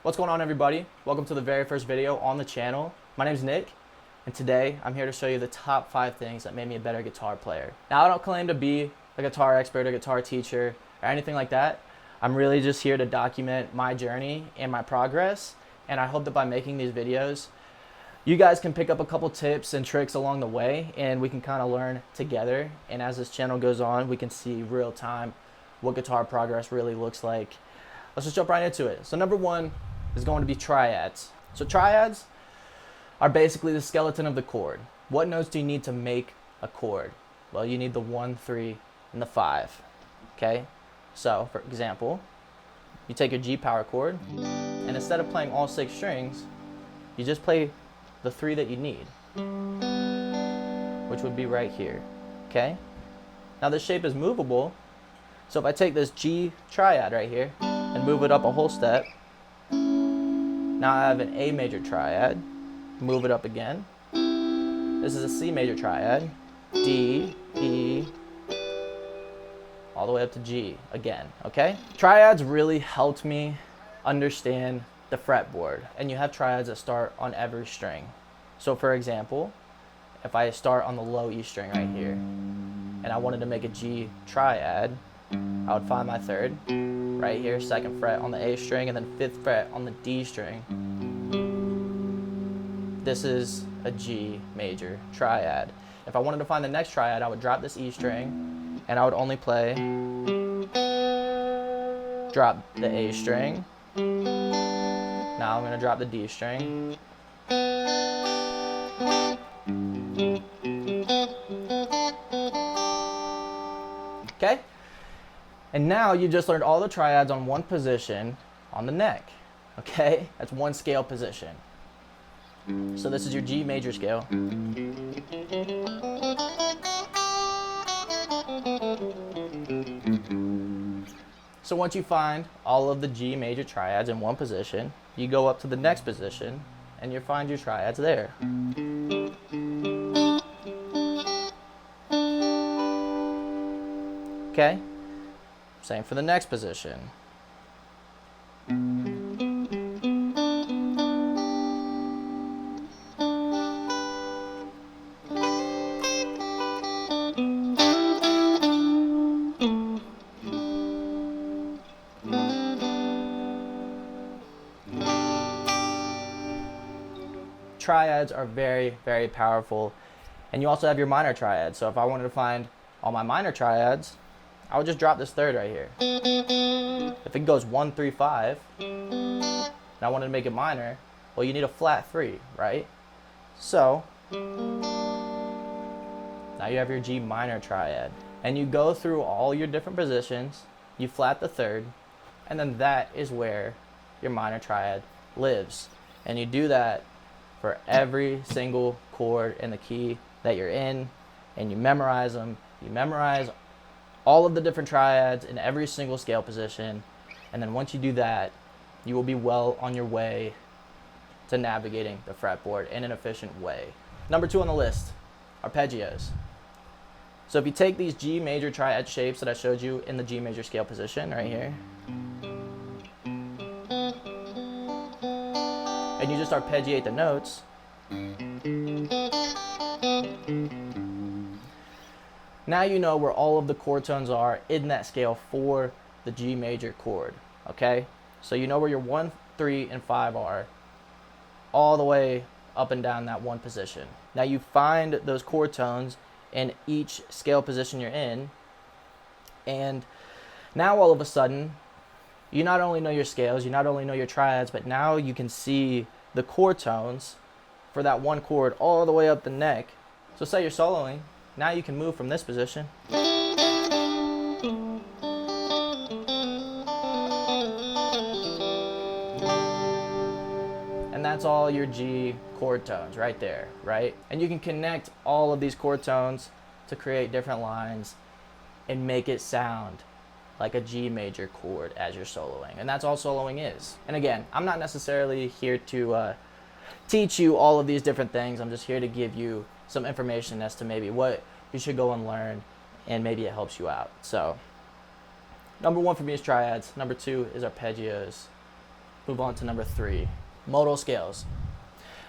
What's going on, everybody? Welcome to the very first video on the channel. My name's Nick, and today I'm here to show you the top 5 things that made me a better guitar player. Now, I don't claim to be a guitar expert, a guitar teacher, or anything like that. I'm really just here to document my journey and my progress, and I hope that by making these videos, you guys can pick up a couple tips and tricks along the way, and we can kind of learn together. And as this channel goes on, we can see real time what guitar progress really looks like. Let's just jump right into it. So number 1 is going to be triads. So triads are basically the skeleton of the chord. What notes do you need to make a chord? Well, you need the 1, 3, and the 5. Okay? So, for example, you take your G power chord, and instead of playing all 6 strings, you just play the 3 that you need, which would be right here. Okay? Now this shape is movable, so if I take this G triad right here and move it up a whole step, now I have an A major triad, move it up again. This is a C major triad, D, E, all the way up to G again, okay? Triads really helped me understand the fretboard, and you have triads that start on every string. So for example, if I start on the low E string right here, and I wanted to make a G triad, I would find my 3rd right here, 2nd fret on the A string, and then 5th fret on the D string. This is a G major triad. If I wanted to find the next triad, I would drop this E string, and I would only play, drop the A string. Now I'm going to drop the D string. Okay? And now you just learned all the triads on one position on the neck. Okay? That's one scale position. So this is your G major scale. So once you find all of the G major triads in one position, you go up to the next position and you find your triads there. Okay? Same for the next position. Triads are very, very powerful. And you also have your minor triads. So if I wanted to find all my minor triads, I would just drop this 3rd right here. If it goes 1, 3, 5, and I wanted to make it minor, well, you need a flat 3, right? So now you have your G minor triad. And you go through all your different positions, you flat the 3rd, and then that is where your minor triad lives. And you do that for every single chord in the key that you're in, and you memorize them. You memorize all of the different triads in every single scale position, and then once you do that, you will be well on your way to navigating the fretboard in an efficient way. Number 2 on the list, arpeggios. So if you take these G major triad shapes that I showed you in the G major scale position right here, and you just arpeggiate the notes, now you know where all of the chord tones are in that scale for the G major chord, okay? So you know where your 1, 3, and 5 are all the way up and down that one position. Now you find those chord tones in each scale position you're in, and now all of a sudden, you not only know your scales, you not only know your triads, but now you can see the chord tones for that one chord all the way up the neck. So say you're soloing, now you can move from this position and that's all your G chord tones right there, right? And you can connect all of these chord tones to create different lines and make it sound like a G major chord as you're soloing. And that's all soloing is. And again, I'm not necessarily here to teach you all of these different things. I'm just here to give you some information as to maybe what you should go and learn, and maybe it helps you out. So number 1 for me is triads. Number 2 is arpeggios. Move on to number 3, modal scales.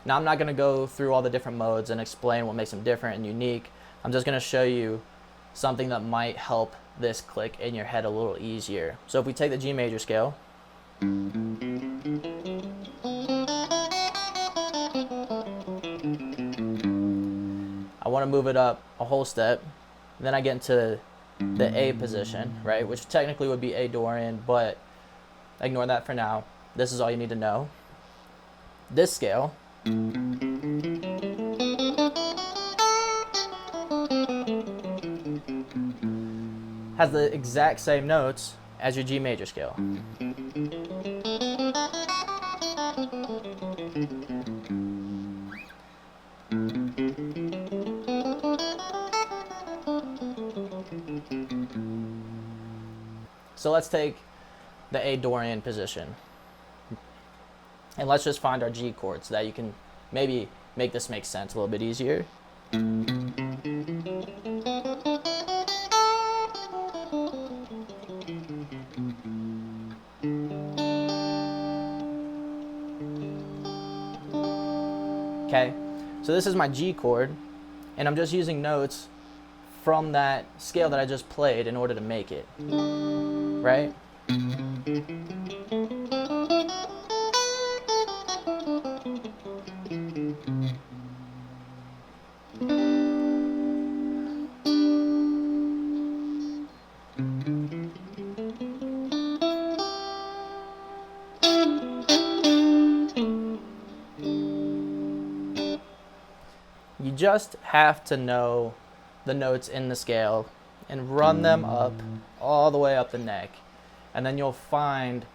Now I'm not going to go through all the different modes and explain what makes them different and unique. I'm just going to show you something that might help this click in your head a little easier. So if we take the G major scale, I want to move it up a whole step, then I get into the A position, right, which technically would be A Dorian, but ignore that for now. This is all you need to know. This scale has the exact same notes as your G major scale. So let's take the A Dorian position, and let's just find our G chord so that you can maybe make this make sense a little bit easier. Okay, so this is my G chord, and I'm just using notes from that scale that I just played in order to make it, right? You just have to know the notes in the scale and run them up all the way up the neck, and then you'll find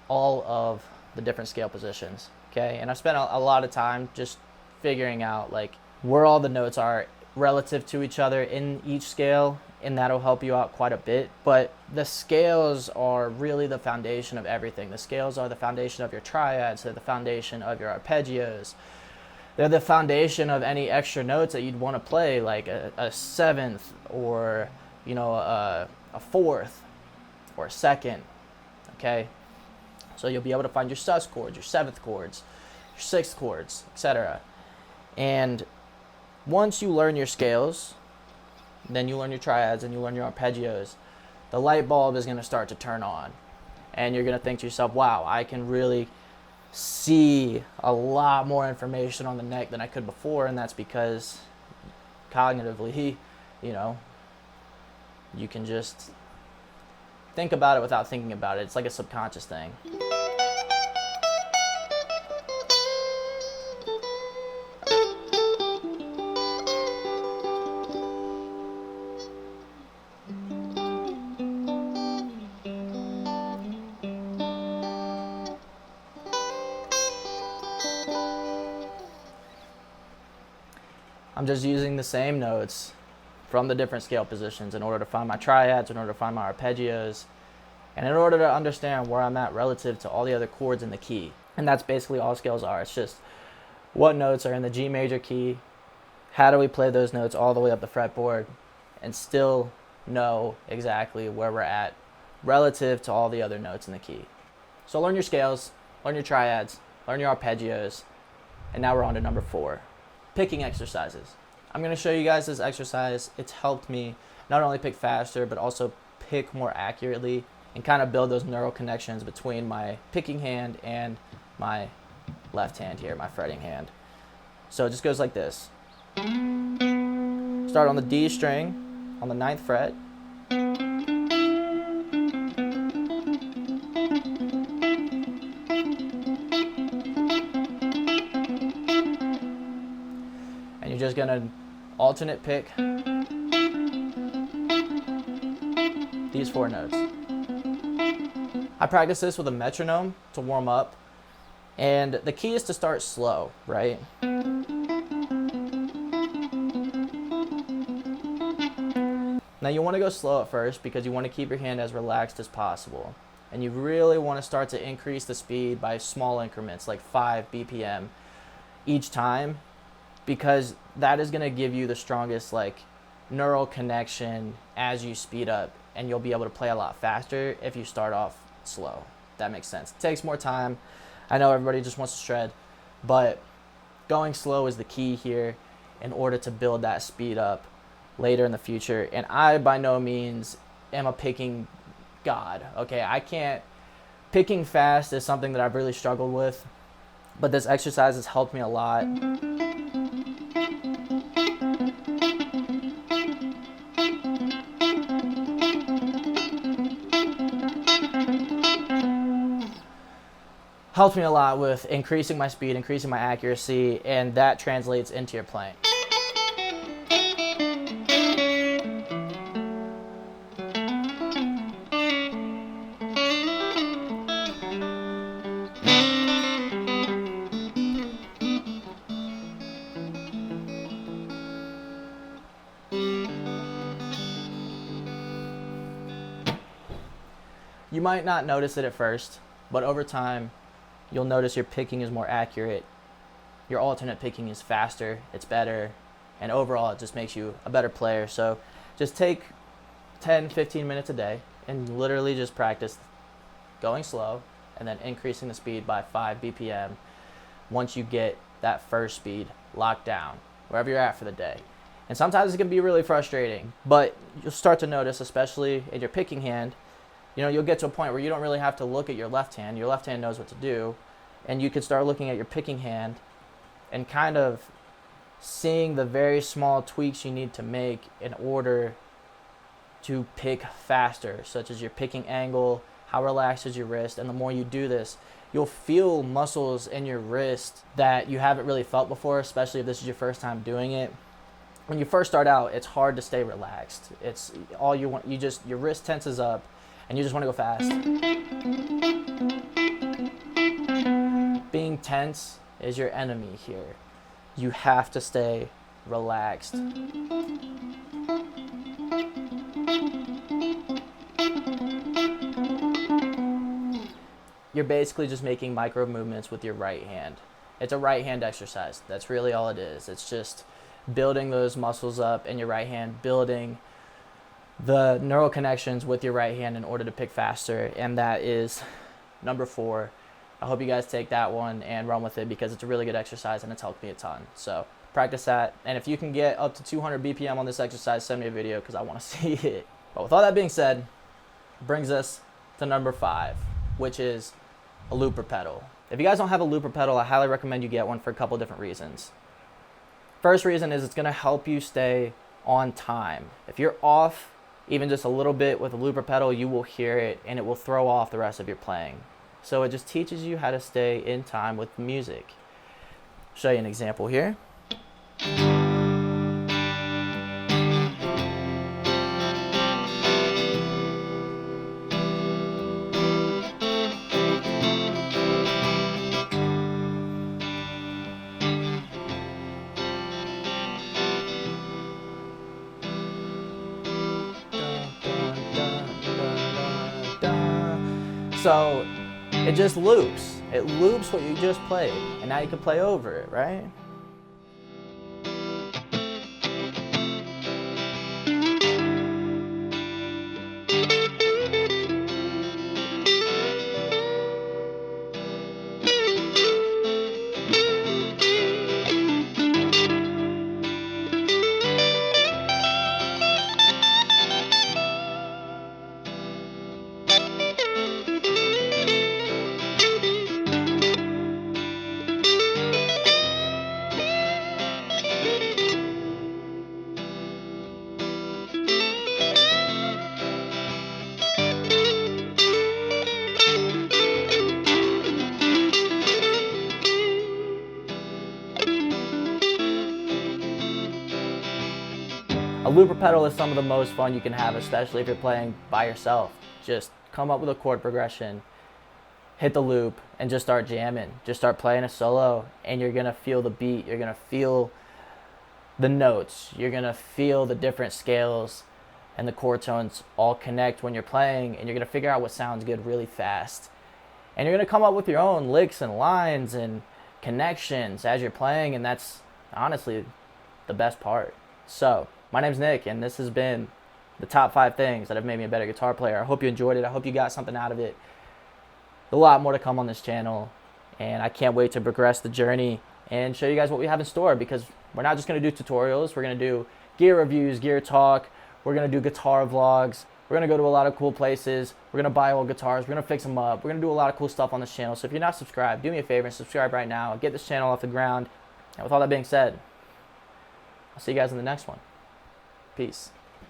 all of the different scale positions. Okay, and I spent a lot of time just figuring out like where all the notes are relative to each other in each scale, and that'll help you out quite a bit. But the scales are really the foundation of everything. The scales are the foundation of your triads, they're the foundation of your arpeggios. They're the foundation of any extra notes that you'd want to play, like a seventh, or a fourth, or a second. Okay, so you'll be able to find your sus chords, your seventh chords, your sixth chords, etc. And once you learn your scales, then you learn your triads and you learn your arpeggios, the light bulb is going to start to turn on, and you're going to think to yourself, wow, I can really see a lot more information on the neck than I could before. And that's because cognitively, you can just think about it without thinking about it. It's like a subconscious thing. I'm just using the same notes from the different scale positions in order to find my triads, in order to find my arpeggios, and in order to understand where I'm at relative to all the other chords in the key. And that's basically all scales are. It's just what notes are in the G major key, how do we play those notes all the way up the fretboard, and still know exactly where we're at relative to all the other notes in the key. So learn your scales, learn your triads, learn your arpeggios, and now we're on to number 4. Picking exercises. I'm going to show you guys this exercise. It's helped me not only pick faster, but also pick more accurately and kind of build those neural connections between my picking hand and my left hand here, my fretting hand. So it just goes like this. Start on the D string on the 9th fret. You're just gonna alternate pick these 4 notes. I practice this with a metronome to warm up, and the key is to start slow, right? Now you want to go slow at first because you want to keep your hand as relaxed as possible. And you really want to start to increase the speed by small increments, like 5 BPM each time, because that is going to give you the strongest like neural connection as you speed up, and you'll be able to play a lot faster if you start off slow. That makes sense. It takes more time. I know everybody just wants to shred, but going slow is the key here in order to build that speed up later in the future. And I by no means am a picking god, okay? Picking fast is something that I've really struggled with, but this exercise has helped me a lot. Helps me a lot with increasing my speed, increasing my accuracy, and that translates into your playing. You might not notice it at first, but over time, you'll notice your picking is more accurate, your alternate picking is faster, it's better, and overall it just makes you a better player. So just take 10-15 minutes a day and literally just practice going slow and then increasing the speed by 5 BPM once you get that first speed locked down, wherever you're at for the day. And sometimes it can be really frustrating, but you'll start to notice, especially in your picking hand, you'll get to a point where you don't really have to look at your left hand. Your left hand knows what to do. And you can start looking at your picking hand and kind of seeing the very small tweaks you need to make in order to pick faster, such as your picking angle, how relaxed is your wrist. And the more you do this, you'll feel muscles in your wrist that you haven't really felt before, especially if this is your first time doing it. When you first start out, it's hard to stay relaxed. It's all you want. Your wrist tenses up, and you just want to go fast. Being tense is your enemy here. You have to stay relaxed. You're basically just making micro movements with your right hand. It's a right hand exercise. That's really all it is. It's just building those muscles up in your right hand, building the neural connections with your right hand in order to pick faster, and that is number 4. I hope you guys take that one and run with it because it's a really good exercise and it's helped me a ton. So practice that, and if you can get up to 200 BPM on this exercise, send me a video because I want to see it. But with all that being said, brings us to number 5, which is a looper pedal. If you guys don't have a looper pedal, I highly recommend you get one for a couple different reasons. First reason is it's going to help you stay on time. If you're off even just a little bit with a looper pedal, you will hear it and it will throw off the rest of your playing. So it just teaches you how to stay in time with music. Show you an example here. So it just loops. It loops what you just played, and now you can play over it, right? looper pedal is some of the most fun you can have, especially if you're playing by yourself. Just come up with a chord progression, hit the loop, and just start jamming. Just start playing a solo, and you're gonna feel the beat. You're gonna feel the notes. You're gonna feel the different scales and the chord tones all connect when you're playing, and you're gonna figure out what sounds good really fast. And you're gonna come up with your own licks and lines and connections as you're playing, and that's honestly the best part. So, my name's Nick, and this has been the top 5 things that have made me a better guitar player. I hope you enjoyed it. I hope you got something out of it. A lot more to come on this channel, and I can't wait to progress the journey and show you guys what we have in store, because we're not just going to do tutorials. We're going to do gear reviews, gear talk. We're going to do guitar vlogs. We're going to go to a lot of cool places. We're going to buy old guitars. We're going to fix them up. We're going to do a lot of cool stuff on this channel. So if you're not subscribed, do me a favor and subscribe right now. Get this channel off the ground. And with all that being said, I'll see you guys in the next one. Peace.